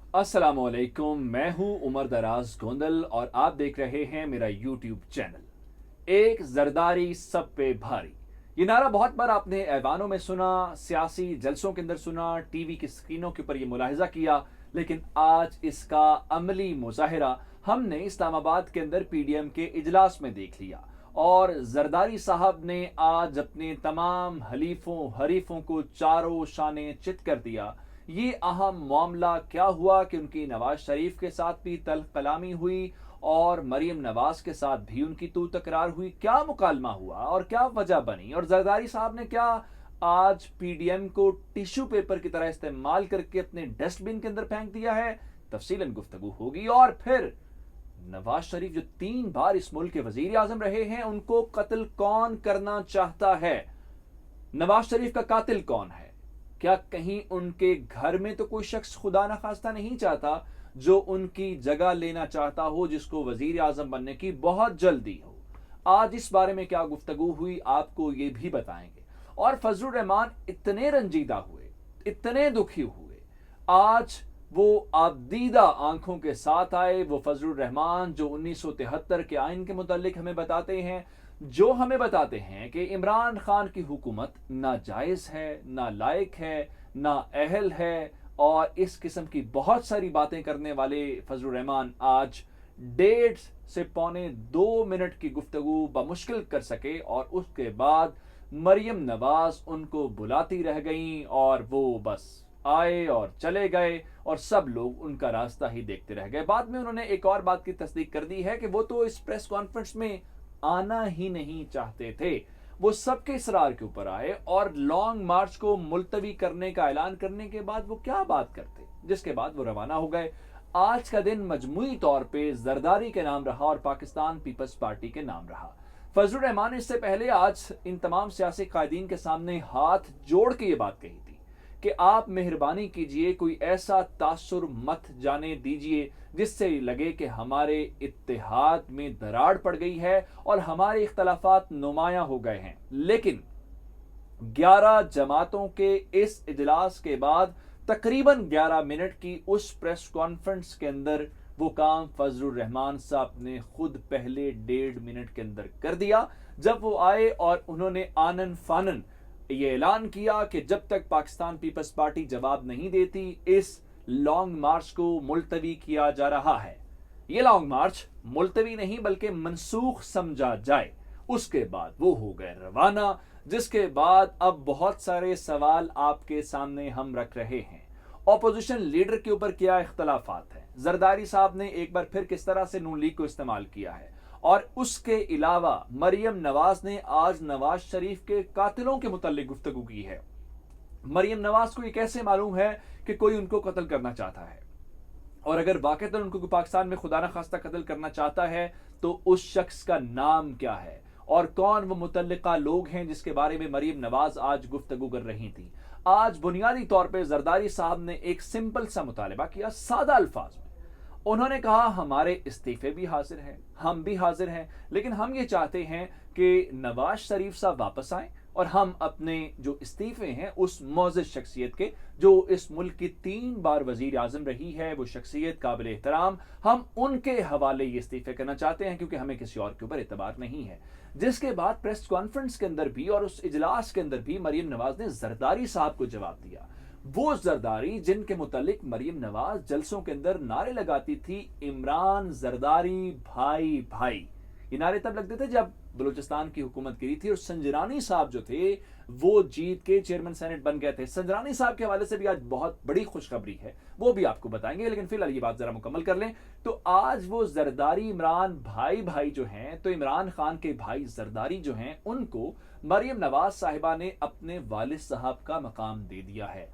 अस्सलामुअलैकुम, मैं हूं उमर दराज गोंदल और आप देख रहे हैं मेरा यूट्यूब चैनल। एक जरदारी सब पे भारी, ये नारा बहुत बार आपने ऐवानों में सुना, सियासी जलसों के अंदर सुना, टीवी की स्क्रीनों के ऊपर ये मुलाहिजा किया, लेकिन आज इसका अमली मुजाहिरा हमने इस्लामाबाद के अंदर पीडीएम के इजलास में देख लिया। और जरदारी साहब ने आज अपने तमाम हलीफों हरीफों को चारों शाने चित कर दिया। ये अहम मामला क्या हुआ कि उनकी नवाज शरीफ के साथ भी तल्ख कलामी हुई और मरीम नवाज के साथ भी उनकी तू तकरार हुई, क्या मुकालमा हुआ और क्या वजह बनी, और जरदारी साहब ने क्या आज पीडीएम को टिश्यू पेपर की तरह इस्तेमाल करके अपने डस्टबिन के अंदर फेंक दिया है। तफसीलन गुफ्तगू होगी। और फिर नवाज शरीफ जो 3 बार इस मुल्क के वजीर आजम रहे हैं, उनको कत्ल कौन करना चाहता है? नवाज शरीफ का कातिल कौन है? क्या कहीं उनके घर में तो कोई शख्स खुदा न खास्ता नहीं चाहता जो उनकी जगह लेना चाहता हो, जिसको वजीर आजम बनने की बहुत जल्दी हो? आज इस बारे में क्या गुफ्तगू हुई आपको ये भी बताएंगे। और फजलुर रहमान इतने रंजीदा हुए, इतने दुखी हुए, आज वो आबदीदा आंखों के साथ आए। वो फजलुर रहमान जो 1973 के आइन के मुतालिक हमें बताते हैं, जो हमें बताते हैं कि इमरान खान की हुकूमत नाजायज है, ना लायक है, ना अहल है, और इस किस्म की बहुत सारी बातें करने वाले फजलुर रहमान आज 1.5 से पौने 2 मिनट की गुफ्तगू बमुश्किल कर सके। और उसके बाद मरियम नवाज उनको बुलाती रह गईं और वो बस आए और चले गए और सब लोग उनका रास्ता ही देखते रह गए। बाद में उन्होंने एक और बात की तस्दीक कर दी है कि वो तो इस प्रेस कॉन्फ्रेंस में आना ही नहीं चाहते थे। वो सबके इसरार के ऊपर आए और लॉन्ग मार्च को मुलतवी करने का ऐलान करने के बाद वो क्या बात करते, जिसके बाद वो रवाना हो गए। आज का दिन मजमूई तौर पे जरदारी के नाम रहा और पाकिस्तान पीपल्स पार्टी के नाम रहा। फजलुर रहमान ने इससे पहले आज इन तमाम सियासी कायदीन के सामने हाथ जोड़ के ये बात कही थी कि आप मेहरबानी कीजिए, कोई ऐसा तासुर मत जाने दीजिए जिससे लगे कि हमारे इत्तेहाद में दरार पड़ गई है और हमारे इख्तलाफात नुमाया हो गए हैं। लेकिन 11 जमातों के इस इजलास के बाद तकरीबन 11 मिनट की उस प्रेस कॉन्फ्रेंस के अंदर वो काम फजलुर रहमान साहब ने खुद पहले 1.5 मिनट के अंदर कर दिया, जब वो आए और उन्होंने आनन फानन ये ऐलान किया कि जब तक पाकिस्तान पीपल्स पार्टी जवाब नहीं देती, इस लॉन्ग मार्च को मुलतवी किया जा रहा है। ये लॉन्ग मार्च मुलतवी नहीं बल्कि मनसूख समझा जाए। उसके बाद वो हो गए रवाना, जिसके बाद अब बहुत सारे सवाल आपके सामने हम रख रहे हैं। ऑपोजिशन लीडर के ऊपर क्या इख्तलाफात है, जरदारी साहब ने एक बार फिर किस तरह से नून लीग को इस्तेमाल किया है, और उसके अलावा मरियम नवाज ने आज नवाज शरीफ के कातिलों के मुतालिक गुफ्तगू की है। मरियम नवाज को ये कैसे मालूम है कि कोई उनको कत्ल करना चाहता है, और अगर वाकई उनको पाकिस्तान में खुदा न खास्ता कत्ल करना चाहता है तो उस शख्स का नाम क्या है और कौन वो मुतल्लिका लोग हैं जिसके बारे में मरियम नवाज आज गुफ्तगू कर रही थी। आज बुनियादी तौर पर जरदारी साहब ने एक सिंपल सा मुतालबा किया, सादा अल्फाज में। उन्होंने कहा हमारे इस्तीफे भी हाजिर हैं, हम भी हाजिर हैं, लेकिन हम ये चाहते हैं कि नवाज शरीफ साहब वापस आएं और हम अपने जो इस्तीफे हैं उस मौजूद शख्सियत के, जो इस मुल्क की 3 बार वजीर आजम रही है, वो शख्सियत काबिल एहतराम, हम उनके हवाले ये इस्तीफे करना चाहते हैं क्योंकि हमें किसी और के ऊपर एतबार नहीं है। जिसके बाद प्रेस कॉन्फ्रेंस के अंदर भी और उस इजलास के अंदर भी मरियम नवाज ने जरदारी साहब को जवाब दिया। वो जरदारी जिनके मुतालिक मरियम नवाज जलसों के अंदर नारे लगाती थी, इमरान जरदारी भाई भाई। ये नारे तब लगते थे जब बलूचिस्तान की हुकूमत गिरी थी और संजरानी साहब जो थे वो जीत के चेयरमैन सेनेट बन गए थे। संजरानी साहब के हवाले से भी आज बहुत बड़ी खुशखबरी है, वो भी आपको बताएंगे, लेकिन फिलहाल ये बात जरा मुकम्मल कर लें। तो आज वो जरदारी इमरान भाई भाई जो हैं, तो इमरान खान के भाई जरदारी जो हैं, उनको मरियम नवाज साहिबा ने अपने वालिद साहब का मकाम दे दिया है।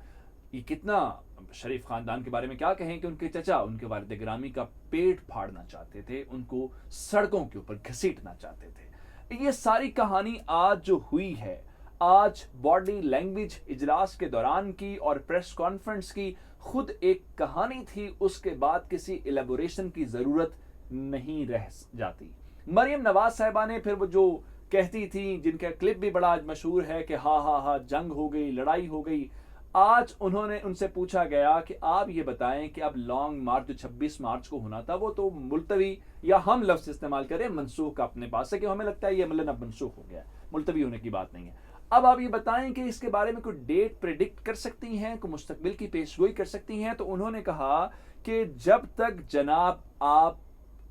ये कितना शरीफ खानदान के बारे में क्या कहें कि उनके चचा उनके वालिद गिरामी का पेट फाड़ना चाहते थे, उनको सड़कों के ऊपर घसीटना चाहते थे। ये सारी कहानी आज जो हुई है, आज बॉडी लैंग्वेज इजलास के दौरान की और प्रेस कॉन्फ्रेंस की खुद एक कहानी थी, उसके बाद किसी एलेबोरेशन की जरूरत नहीं रह जाती। मरियम नवाज साहिबा ने फिर वो जो कहती थी, जिनका क्लिप भी बड़ा आज मशहूर है कि हा हा हा जंग हो गई, लड़ाई हो गई, آج انہوں نے ان سے پوچھا گیا کہ آپ یہ بتائیں کہ اب لانگ مارچ جو 26 مارچ کو ہونا تھا وہ تو ملتوی یا ہم لفظ استعمال کریں منسوخ اپنے پاس ہے کہ ہمیں لگتا ہے یہ عملاً اب منسوخ ہو گیا ہے, ملتوی ہونے کی بات نہیں ہے. اب آپ یہ بتائیں کہ اس کے بارے میں کوئی ڈیٹ پریڈکٹ کر سکتی ہیں, کوئی مستقبل کی پیش گوئی کر سکتی ہیں. تو انہوں نے کہا کہ جب تک جناب آپ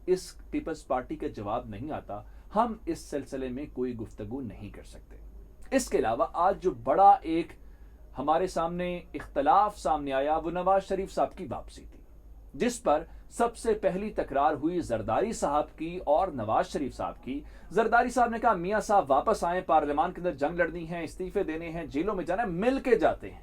اس پیپلز پارٹی کا جواب نہیں آتا ہم اس سلسلے میں کوئی گفتگو نہیں کر سکتے. اس کے علاوہ آج جو بڑا ایک ہمارے سامنے اختلاف سامنے آیا وہ نواز شریف صاحب کی واپسی تھی, جس پر سب سے پہلی تکرار ہوئی زرداری صاحب کی اور نواز شریف صاحب کی. زرداری صاحب نے کہا میاں صاحب واپس آئیں, پارلیمان کے اندر جنگ لڑنی ہے, استعفے دینے ہیں, جیلوں میں جانا ہے, مل کے جاتے ہیں.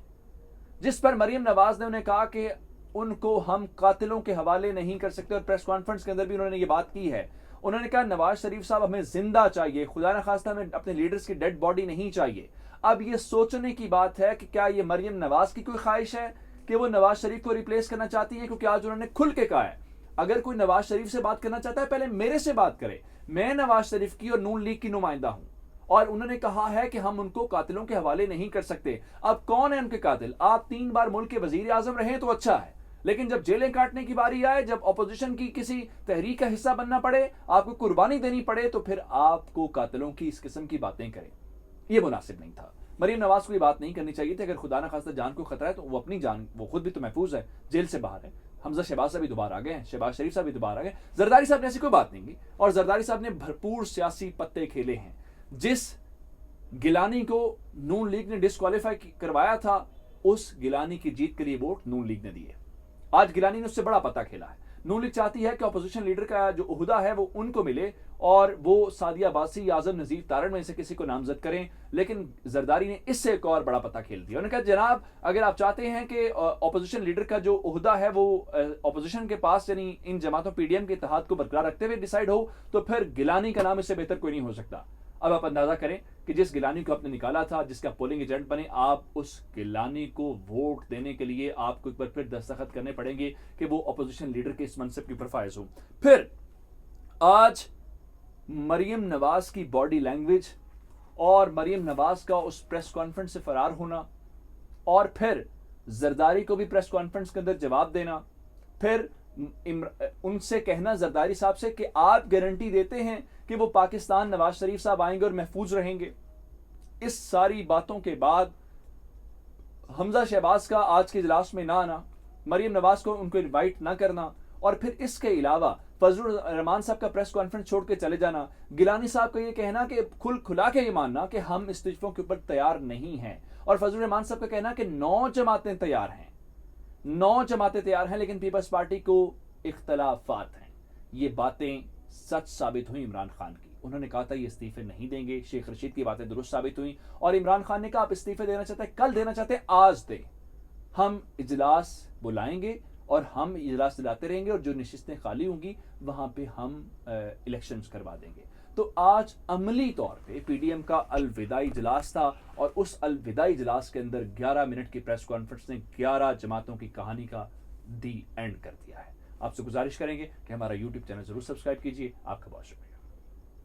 جس پر مریم نواز نے انہیں کہا کہ ان کو ہم قاتلوں کے حوالے نہیں کر سکتے, اور پریس کانفرنس کے اندر بھی انہوں نے یہ بات کی ہے. انہوں نے کہا نواز شریف صاحب ہمیں زندہ چاہیے, خدا نخواستہ ہمیں اپنے لیڈرز کی ڈیڈ باڈی نہیں چاہیے. اب یہ سوچنے کی بات ہے کہ کیا یہ مریم نواز کی کوئی خواہش ہے کہ وہ نواز شریف کو ریپلیس کرنا چاہتی ہیں, کیونکہ آج انہوں نے کھل کے کہا ہے اگر کوئی نواز شریف سے بات کرنا چاہتا ہے پہلے میرے سے بات کرے, میں نواز شریف کی اور نون لیگ کی نمائندہ ہوں. اور انہوں نے کہا ہے کہ ہم ان کو قاتلوں کے حوالے نہیں کر سکتے. اب کون ہے ان کے قاتل؟ آپ 3 بار ملک کے وزیر اعظم رہے تو اچھا ہے, لیکن جب جیلیں کاٹنے کی باری آئے, جب اپوزیشن کی کسی تحریک کا حصہ بننا پڑے, آپ کو قربانی دینی پڑے, تو پھر آپ کو قاتلوں کی اس قسم کی باتیں کریں. یہ مناسب نہیں تھا. مریم نواز کو یہ بات نہیں کرنی چاہیے تھی. اگر خدا نخواستہ جان کو خطرہ ہے تو وہ اپنی جان, وہ خود بھی تو محفوظ ہے, جیل سے باہر ہے. حمزہ شہباز صاحب بھی دوبارہ آ گئے ہیں, شہباز شریف صاحب بھی دوبارہ آ گئے. زرداری صاحب نے ایسی کوئی بات نہیں کی, اور زرداری صاحب نے بھرپور سیاسی پتے کھیلے ہیں. جس گیلانی کو نون لیگ نے ڈسکوالیفائی کروایا تھا, اس گیلانی کی جیت کے لیے ووٹ نون لیگ نے دیے. آج گیلانی نے اس سے بڑا پتہ کھیلا ہے. نون لیگ چاہتی ہے کہ اپوزیشن لیڈر کا جو عہدہ ہے وہ ان کو ملے, اور وہ سعدیہ باسی یا اعظم نذیر تارڑ میں سے کسی کو نامزد کریں, لیکن زرداری نے اس سے ایک اور بڑا پتہ کھیل دیا. انہوں نے کہا جناب اگر آپ چاہتے ہیں کہ اپوزیشن لیڈر کا جو عہدہ ہے وہ اپوزیشن کے پاس, یعنی ان جماعتوں پی ڈی ایم کے اتحاد کو برقرار رکھتے ہوئے ڈیسائیڈ ہو, تو پھر گیلانی کا نام اس سے بہتر کوئی نہیں ہو سکتا. اب آپ اندازہ کریں کہ جس گیلانی کو آپ نے نکالا تھا, جس کا پولنگ ایجنٹ بنے, آپ اس گیلانی کو ووٹ دینے کے لیے آپ کو ایک بار پھر دستخط کرنے پڑیں گے کہ وہ اپوزیشن لیڈر کے اس منصب کے اوپر فائز ہو. پھر آج مریم نواز کی باڈی لینگویج اور مریم نواز کا اس پریس کانفرنس سے فرار ہونا, اور پھر زرداری کو بھی پریس کانفرنس کے اندر جواب دینا, پھر ان سے کہنا زرداری صاحب سے کہ آپ گارنٹی دیتے ہیں کہ وہ پاکستان نواز شریف صاحب آئیں گے اور محفوظ رہیں گے. اس ساری باتوں کے بعد حمزہ شہباز کا آج کے اجلاس میں نہ آنا, مریم نواز کو ان کو انوائٹ نہ کرنا, اور پھر اس کے علاوہ فضل الرحمان صاحب کا پریس کانفرنس چھوڑ کے چلے جانا, گیلانی صاحب کا یہ کہنا کہ کھلا کے یہ ماننا کہ ہم استعفوں کے اوپر تیار نہیں ہیں, اور فضل الرحمان صاحب کا کہنا کہ 9 جماعتیں تیار ہیں, 9 جماعتیں تیار ہیں لیکن پیپلز پارٹی کو اختلافات ہیں. یہ باتیں سچ ثابت ہوئی عمران خان کی. انہوں نے کہا تھا یہ استعفے نہیں دیں گے, شیخ رشید کی باتیں درست ثابت ہوئیں, اور عمران خان نے کہا آپ استعفے دینا چاہتے ہیں, کل دینا چاہتے ہیں, آج دیں, ہم اجلاس بلائیں گے اور ہم اجلاس دلاتے رہیں گے, اور جو نشستیں خالی ہوں گی وہاں پہ ہم الیکشنز کروا دیں گے. تو آج عملی طور پہ پی ڈی ایم کا الوداعی اجلاس تھا, اور اس الوداعی اجلاس کے اندر 11 منٹ کی پریس کانفرنس نے 11 جماعتوں کی کہانی کا دی اینڈ کر دیا ہے. آپ سے گزارش کریں گے کہ ہمارا یوٹیوب چینل ضرور سبسکرائب کیجیے. آپ کا بہت شکریہ.